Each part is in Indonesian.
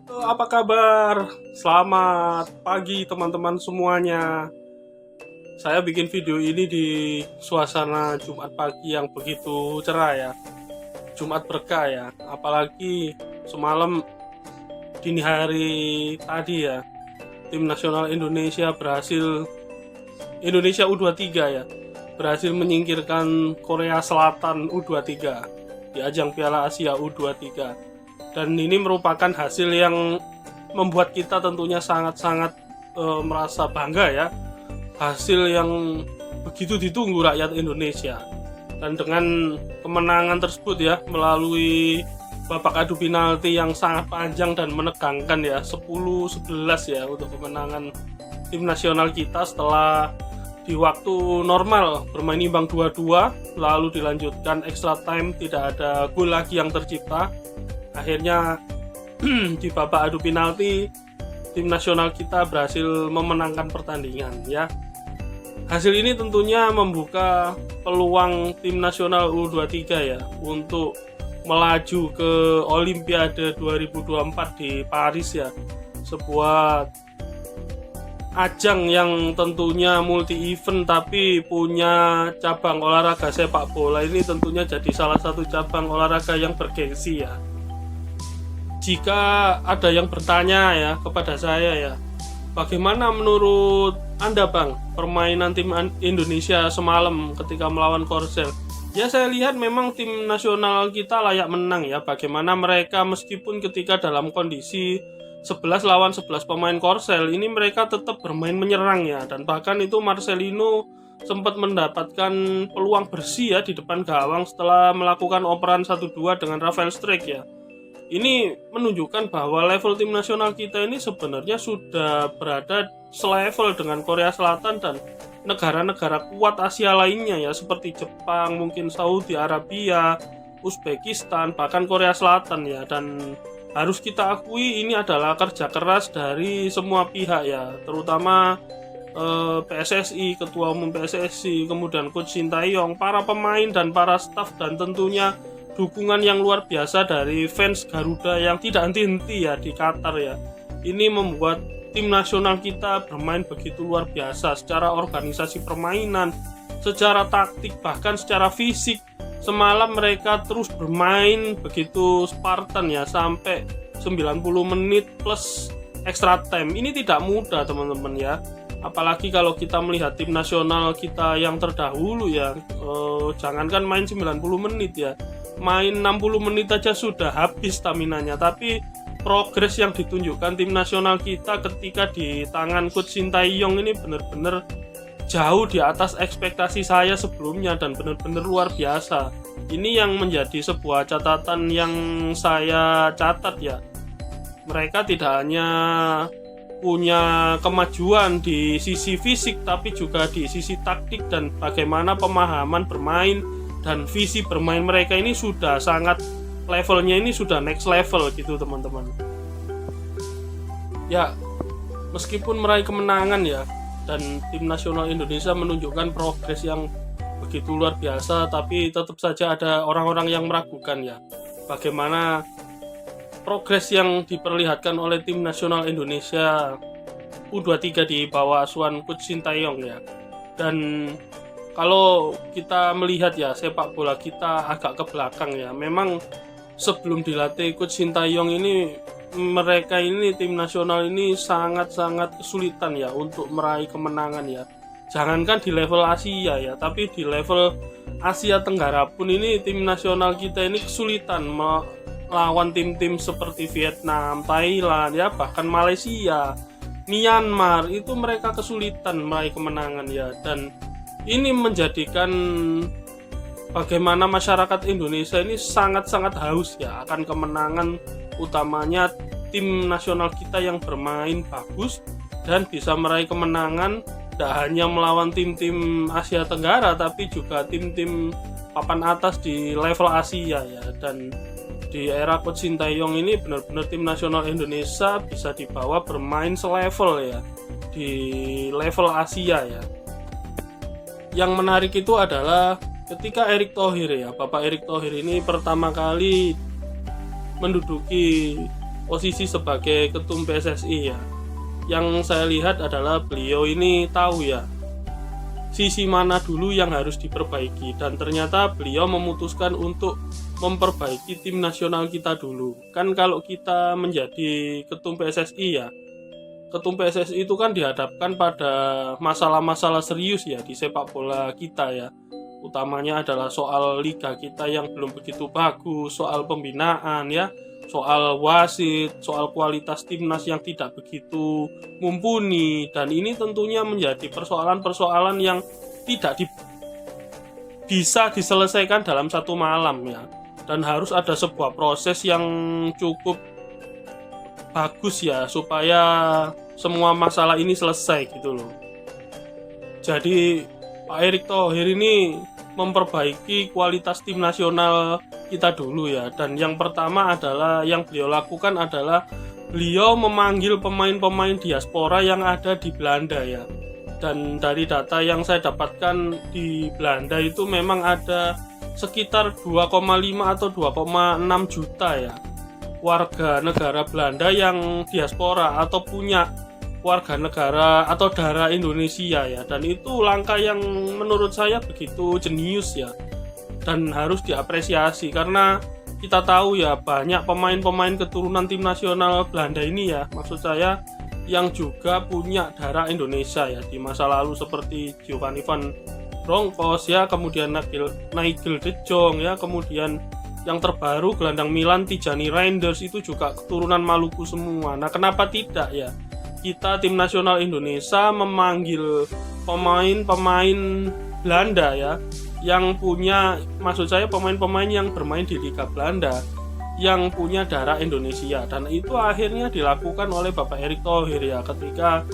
Apa kabar? Selamat pagi teman-teman semuanya. Saya bikin video ini di suasana Jumat pagi yang begitu cerah ya. Jumat berkah ya. Apalagi semalam dini hari tadi ya. Tim nasional Indonesia Indonesia U23 ya. Berhasil menyingkirkan Korea Selatan U23 di ajang Piala Asia U23. Dan ini merupakan hasil yang membuat kita tentunya sangat-sangat merasa bangga ya. Hasil yang begitu ditunggu rakyat Indonesia. Dan dengan kemenangan tersebut ya, melalui babak adu penalti yang sangat panjang dan menegangkan ya, 10-11 ya untuk kemenangan tim nasional kita setelah di waktu normal bermain imbang 2-2, lalu dilanjutkan extra time, tidak ada gol lagi yang tercipta. Akhirnya di babak adu penalti tim nasional kita berhasil memenangkan pertandingan ya. Hasil ini tentunya membuka peluang tim nasional U23 ya untuk melaju ke Olimpiade 2024 di Paris ya. Sebuah ajang yang tentunya multi event tapi punya cabang olahraga sepak bola ini tentunya jadi salah satu cabang olahraga yang bergengsi ya. Jika ada yang bertanya ya kepada saya ya, bagaimana menurut Anda Bang permainan tim Indonesia semalam ketika melawan Korsel? Ya saya lihat memang tim nasional kita layak menang ya. Bagaimana mereka meskipun ketika dalam kondisi 11 lawan 11 pemain Korsel ini mereka tetap bermain menyerang ya. Dan bahkan itu Marcelino sempat mendapatkan peluang bersih ya di depan gawang setelah melakukan operan 1-2 dengan Rafael Strijk ya. Ini menunjukkan bahwa level tim nasional kita ini sebenarnya sudah berada selevel dengan Korea Selatan dan negara-negara kuat Asia lainnya ya, seperti Jepang, mungkin Saudi Arabia, Uzbekistan, bahkan Korea Selatan ya. Dan harus kita akui ini adalah kerja keras dari semua pihak ya, terutama PSSI, Ketua Umum PSSI, kemudian Coach Sintayong, para pemain dan para staf, dan tentunya dukungan yang luar biasa dari fans Garuda yang tidak henti-henti ya di Qatar ya. Ini membuat tim nasional kita bermain begitu luar biasa secara organisasi permainan, secara taktik, bahkan secara fisik. Semalam mereka terus bermain begitu Spartan ya, sampai 90 menit plus extra time. Ini tidak mudah teman-teman ya. Apalagi kalau kita melihat tim nasional kita yang terdahulu ya, jangankan main 90 menit ya, main 60 menit aja sudah habis staminanya. Tapi progres yang ditunjukkan tim nasional kita ketika di tangan Coach Sintayong ini benar-benar jauh di atas ekspektasi saya sebelumnya dan benar-benar luar biasa. Ini yang menjadi sebuah catatan yang saya catat ya. Mereka tidak hanya punya kemajuan di sisi fisik tapi juga di sisi taktik dan bagaimana pemahaman bermain dan visi bermain mereka ini sudah sangat, levelnya ini sudah next level gitu teman-teman ya. Meskipun meraih kemenangan ya, dan tim nasional Indonesia menunjukkan progres yang begitu luar biasa, tapi tetap saja ada orang-orang yang meragukan ya bagaimana progres yang diperlihatkan oleh tim nasional Indonesia U23 di bawah asuhan Coach Sintayong ya. Dan kalau kita melihat ya sepak bola kita agak ke belakang ya, memang sebelum dilatih Coach Sintayong ini mereka ini tim nasional ini sangat-sangat kesulitan ya untuk meraih kemenangan ya. Jangankan di level Asia ya, tapi di level Asia Tenggara pun ini tim nasional kita ini kesulitan melawan tim-tim seperti Vietnam, Thailand ya, bahkan Malaysia, Myanmar, itu mereka kesulitan meraih kemenangan ya. Dan ini menjadikan bagaimana masyarakat Indonesia ini sangat-sangat haus ya akan kemenangan, utamanya tim nasional kita yang bermain bagus dan bisa meraih kemenangan tidak hanya melawan tim-tim Asia Tenggara tapi juga tim-tim papan atas di level Asia ya. Dan di era Coach Sintayong ini benar-benar tim nasional Indonesia bisa dibawa bermain selevel ya di level Asia ya. Yang menarik itu adalah ketika Erick Thohir ya, Bapak Erick Thohir ini pertama kali menduduki posisi sebagai ketum PSSI ya. Yang saya lihat adalah beliau ini tahu ya sisi mana dulu yang harus diperbaiki, dan ternyata beliau memutuskan untuk memperbaiki tim nasional kita dulu. Kan kalau kita menjadi ketum PSSI ya, ketum PSSI itu kan dihadapkan pada masalah-masalah serius ya di sepak bola kita ya. Utamanya adalah soal liga kita yang belum begitu bagus, soal pembinaan ya, soal wasit, soal kualitas timnas yang tidak begitu mumpuni, dan ini tentunya menjadi persoalan-persoalan yang tidak bisa diselesaikan dalam satu malam ya, dan harus ada sebuah proses yang cukup bagus ya supaya semua masalah ini selesai gitu loh. Jadi Pak Erick Thohir ini memperbaiki kualitas tim nasional kita dulu ya, dan yang pertama adalah yang beliau lakukan adalah beliau memanggil pemain-pemain diaspora yang ada di Belanda ya. Dan dari data yang saya dapatkan di Belanda itu memang ada sekitar 2,5 atau 2,6 juta ya warga negara Belanda yang diaspora atau punya warga negara atau darah Indonesia ya, dan itu langkah yang menurut saya begitu jenius ya, dan harus diapresiasi karena kita tahu ya banyak pemain-pemain keturunan tim nasional Belanda ini ya, maksud saya yang juga punya darah Indonesia ya di masa lalu, seperti Giovanni Van Bronckhorst ya, kemudian Nigel de Jong ya, kemudian yang terbaru gelandang Milan Tijani Reinders itu juga keturunan Maluku semua. Nah, kenapa tidak ya kita tim nasional Indonesia memanggil pemain-pemain Belanda ya, yang punya, maksud saya pemain-pemain yang bermain di Liga Belanda yang punya darah Indonesia, dan itu akhirnya dilakukan oleh Bapak Erick Thohir ya, ketika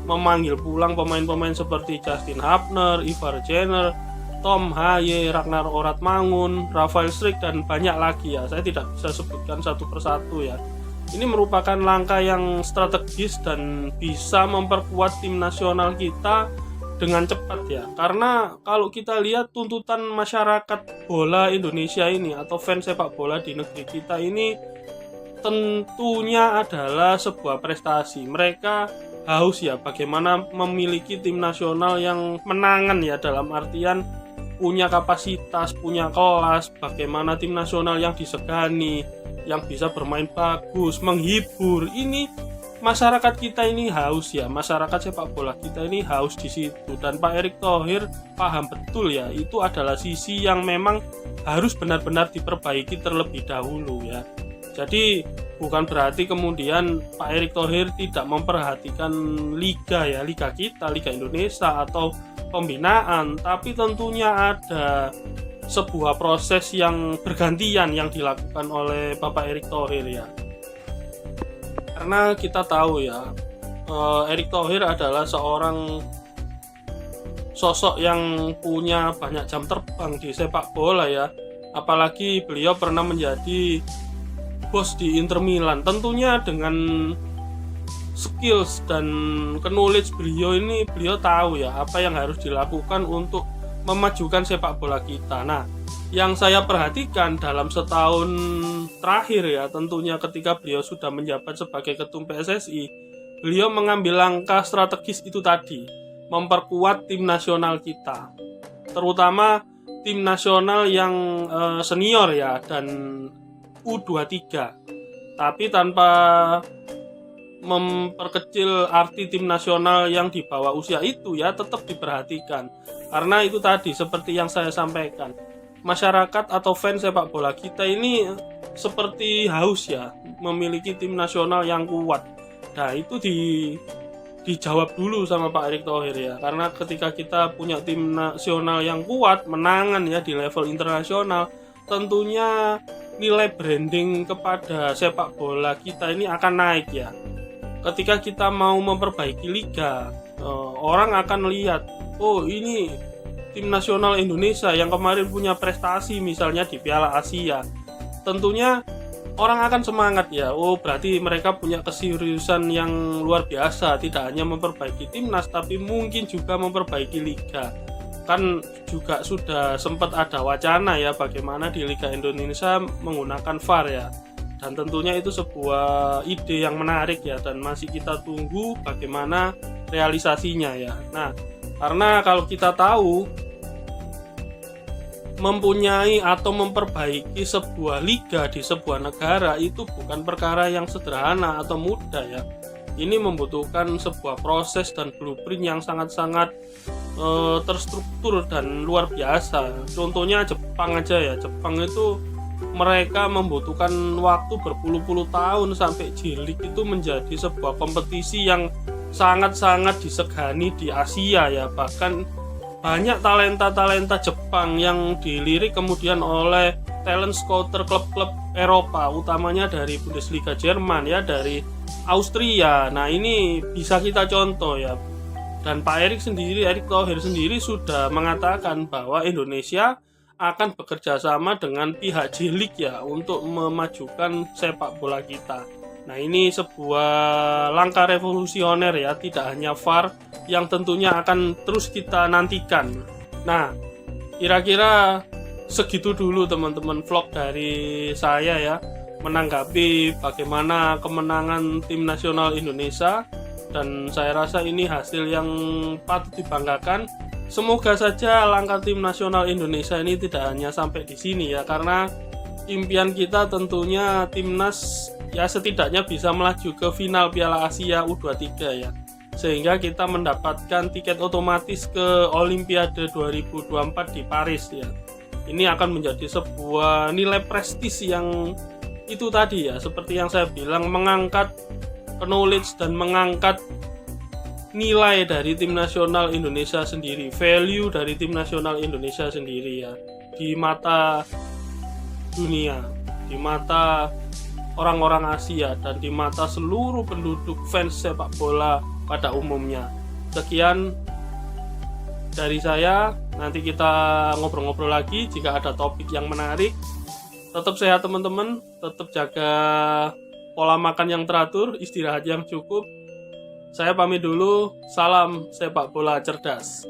memanggil pulang pemain-pemain seperti Justin Hapner, Ivar Jenner, Tom Haye, Ragnar Oratmangun, Rafael Strik, dan banyak lagi ya, saya tidak bisa sebutkan satu persatu ya. Ini merupakan langkah yang strategis dan bisa memperkuat tim nasional kita dengan cepat ya. Karena kalau kita lihat tuntutan masyarakat bola Indonesia ini atau fans sepak bola di negeri kita ini tentunya adalah sebuah prestasi. Mereka haus ya bagaimana memiliki tim nasional yang menangan ya, dalam artian punya kapasitas, punya kelas, bagaimana tim nasional yang disegani, yang bisa bermain bagus, menghibur. Ini masyarakat kita ini haus ya, masyarakat sepak bola kita ini haus di situ, dan Pak Erick Thohir paham betul ya, itu adalah sisi yang memang harus benar-benar diperbaiki terlebih dahulu ya. Jadi bukan berarti kemudian Pak Erick Thohir tidak memperhatikan liga ya, liga kita, Liga Indonesia atau pembinaan, tapi tentunya ada sebuah proses yang bergantian yang dilakukan oleh Bapak Erick Thohir ya. Karena kita tahu ya, Erick Thohir adalah seorang sosok yang punya banyak jam terbang di sepak bola ya. Apalagi beliau pernah menjadi bos di Inter Milan. Tentunya dengan skills dan knowledge beliau ini, beliau tahu ya apa yang harus dilakukan untuk memajukan sepak bola kita. Nah, yang saya perhatikan dalam setahun terakhir ya, tentunya ketika beliau sudah menjabat sebagai ketum PSSI, beliau mengambil langkah strategis itu tadi, memperkuat tim nasional kita, terutama tim nasional yang senior ya, dan U23, tapi tanpa memperkecil arti tim nasional yang di bawah usia itu ya, tetap diperhatikan. Karena itu tadi seperti yang saya sampaikan, masyarakat atau fans sepak bola kita ini seperti haus ya memiliki tim nasional yang kuat. Nah, itu dijawab dulu sama Pak Erick Thohir ya, karena ketika kita punya tim nasional yang kuat, menangan ya di level internasional, tentunya nilai branding kepada sepak bola kita ini akan naik ya. Ketika kita mau memperbaiki liga, orang akan lihat, oh ini tim nasional Indonesia yang kemarin punya prestasi misalnya di Piala Asia. Tentunya orang akan semangat ya, oh berarti mereka punya keseriusan yang luar biasa, tidak hanya memperbaiki timnas tapi mungkin juga memperbaiki liga. Kan juga sudah sempat ada wacana ya bagaimana di Liga Indonesia menggunakan VAR ya, dan tentunya itu sebuah ide yang menarik ya, dan masih kita tunggu bagaimana realisasinya ya. Nah, karena kalau kita tahu mempunyai atau memperbaiki sebuah liga di sebuah negara itu bukan perkara yang sederhana atau mudah ya. Ini membutuhkan sebuah proses dan blueprint yang sangat-sangat terstruktur dan luar biasa. Contohnya Jepang aja ya. Jepang itu mereka membutuhkan waktu berpuluh-puluh tahun sampai J-League itu menjadi sebuah kompetisi yang sangat-sangat disegani di Asia ya. Bahkan banyak talenta-talenta Jepang yang dilirik kemudian oleh talent scouter klub-klub Eropa, utamanya dari Bundesliga Jerman ya, dari Austria. Nah, ini bisa kita contoh ya. Dan Pak Erick Thohir sendiri sudah mengatakan bahwa Indonesia akan bekerja sama dengan pihak J-League ya untuk memajukan sepak bola kita. Nah, ini sebuah langkah revolusioner ya, tidak hanya VAR yang tentunya akan terus kita nantikan. Nah, kira-kira segitu dulu teman-teman vlog dari saya ya, menanggapi bagaimana kemenangan tim nasional Indonesia, dan saya rasa ini hasil yang patut dibanggakan. Semoga saja langkah tim nasional Indonesia ini tidak hanya sampai di sini ya, karena impian kita tentunya timnas ya setidaknya bisa melaju ke final Piala Asia U23 ya, sehingga kita mendapatkan tiket otomatis ke Olimpiade 2024 di Paris ya. Ini akan menjadi sebuah nilai prestis yang itu tadi ya, seperti yang saya bilang, mengangkat knowledge dan mengangkat nilai dari tim nasional Indonesia sendiri, value dari tim nasional Indonesia sendiri ya, di mata dunia, di mata orang-orang Asia, dan di mata seluruh penduduk fans sepak bola pada umumnya. Sekian dari saya, nanti kita ngobrol-ngobrol lagi jika ada topik yang menarik. Tetap sehat teman-teman, tetap jaga pola makan yang teratur, istirahat yang cukup. Saya pamit dulu, salam sepak bola cerdas.